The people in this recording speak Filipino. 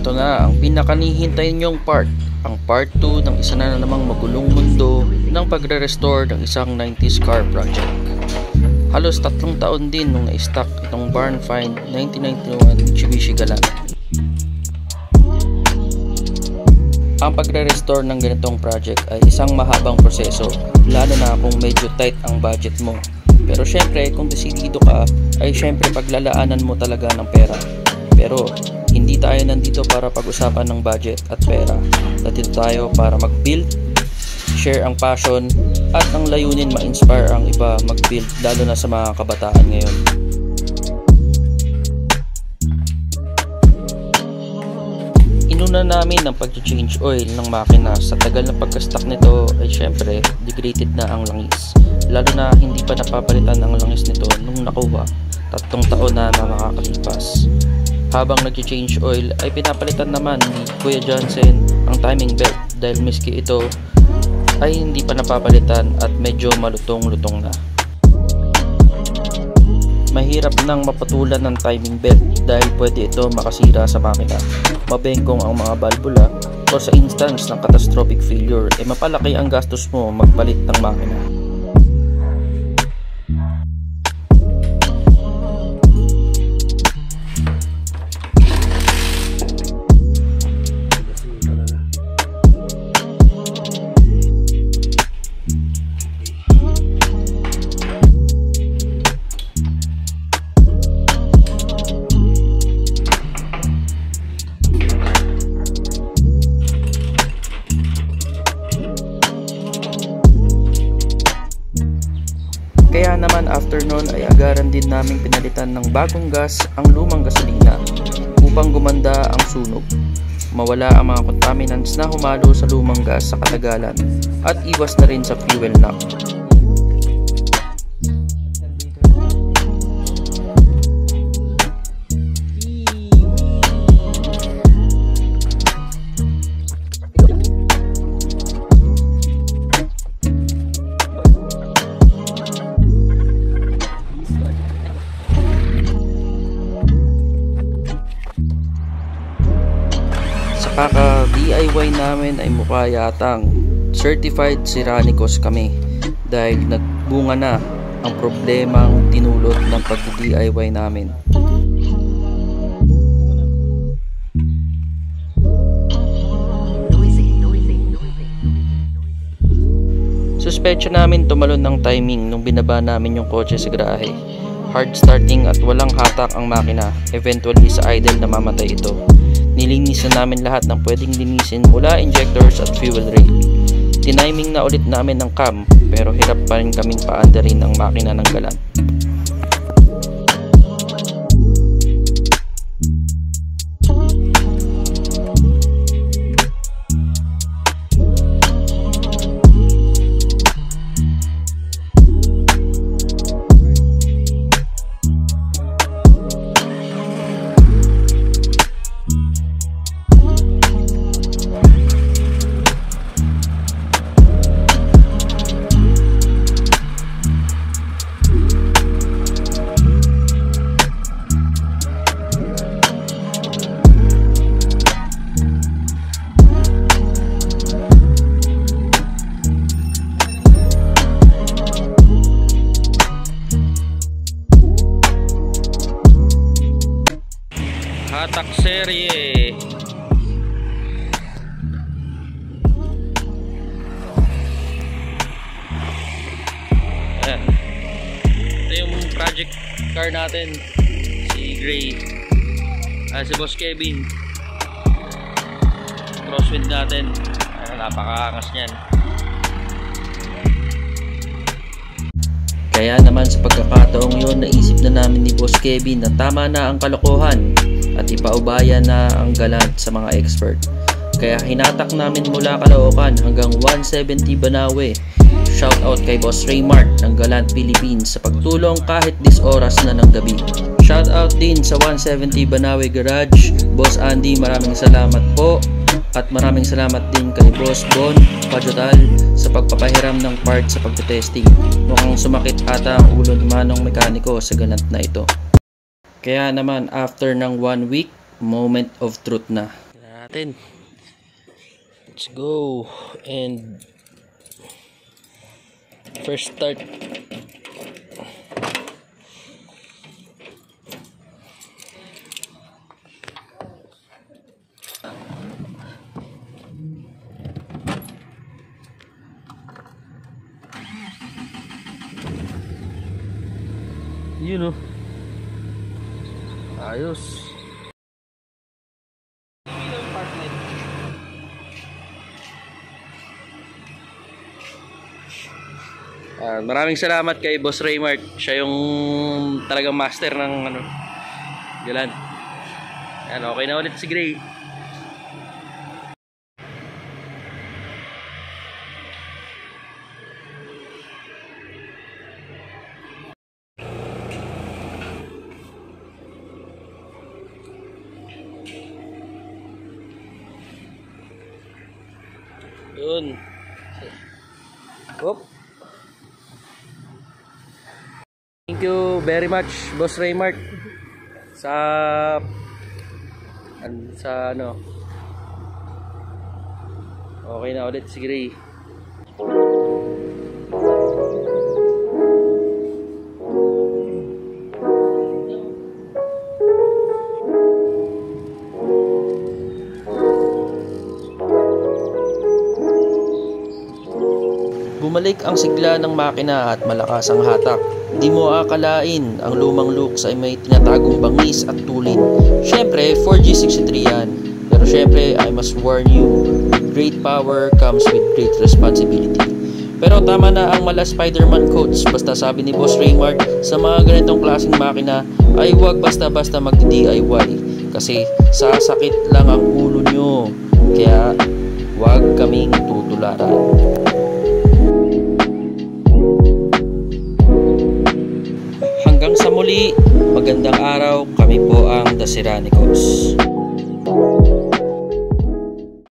Ito na ang pinakanihintay niyong part, ang part 2 ng isa na namang magulong mundo ng pagre-restore ng isang 90s car project. Halos 3 taon din nung na-stock itong barn find 1991 Mitsubishi Galant. Ang pagre-restore ng ganitong project ay isang mahabang proseso, lalo na kung medyo tight ang budget mo. Pero syempre, kung desidido ka, ay syempre paglalaanan mo talaga ng pera. Pero hindi tayo nandito para pag-usapan ng budget at pera. Nandito tayo para mag-build, share ang passion, at ang layunin ma-inspire ang iba mag-build, lalo na sa mga kabataan ngayon. Inuna namin ang pag-change oil ng makina. Sa tagal ng pagka-stock nito ay syempre degraded na ang langis. Lalo na hindi pa napapalitan ang langis nito nung nakuha. 3 taon na nakakalipas. Habang nag-change oil ay pinapalitan naman ni Kuya Johnson ang timing belt dahil miski ito ay hindi pa napapalitan at medyo malutong-lutong na. Mahirap nang mapatulan ng timing belt dahil pwede ito makasira sa makina, mabengkong ang mga balbula, o sa instance ng catastrophic failure ay mapalaki ang gastos mo magpalit ng makina. Kaya naman after nun ay agaran din naming pinalitan ng bagong gas ang lumang gasolina upang gumanda ang sunog, mawala ang mga contaminants na humalo sa lumang gas sa katagalan, at iwas na rin sa fuel knock. Kaka-DIY namin ay mukha yatang certified Siranicos kami dahil nagbunga na ang problemang tinulot ng pag-DIY namin. Suspecha namin tumalon ng timing nung binaba namin yung kotse sa garahe. Hard starting at walang hatak ang makina, eventually sa idle namamatay ito. Nilinis na namin lahat ng pwedeng linisin mula injectors at fuel rail. Tiniming na ulit namin ng cam pero hirap pa rin kaming paandarin ang makina ng Galant. Hatak serye. Ayan. Ito yung project car natin, si Gray, si Boss Kevin. Crosswind natin. Napakaangas niyan. Kaya naman sa pagkakataong yun, naisip na namin ni Boss Kevin na tama na ang kalokohan at ipaubaya na ang Galant sa mga expert. Kaya hinatak namin mula Caloocan hanggang 170 Banawe. Shout out kay Boss Raymart ng Galant Philippines sa pagtulong kahit 10 oras na ng gabi. Shout out din sa 170 Banawe Garage, Boss Andy, maraming salamat po. At maraming salamat din kay Boss Bon Pajotal sa pagpapahiram ng part sa pagtetesting. Mukhang sumakit ata ang ulo ni Manong mekaniko sa Galant na ito. Kaya naman after ng 1 week, moment of truth na. natin. Let's go. And first start. Yun oh. Ayos. Maraming salamat kay Boss Raymart. Siya yung talagang master ng ano, galan. Yan, okay na ulit si Gray. Yun. Oop. Thank you very much, Boss Raymart, sa ano. Okay na ulit si Gray. Bumalik ang sigla ng makina at malakas ang hatak. Di mo akalain ang lumang Lux ay may tinatagong bangis at tulin. Syempre, 4G63 yan. Pero syempre, I must warn you, great power comes with great responsibility. Pero tama na ang mala Spider-Man quotes. Basta sabi ni Boss Raymart, sa mga ganitong klaseng makina ay huwag basta-basta mag-DIY. Kasi sasakit lang ang ulo nyo. Kaya huwag kaming tutularan. Hanggang sa muli, magandang araw, kami po ang The Ceranicos.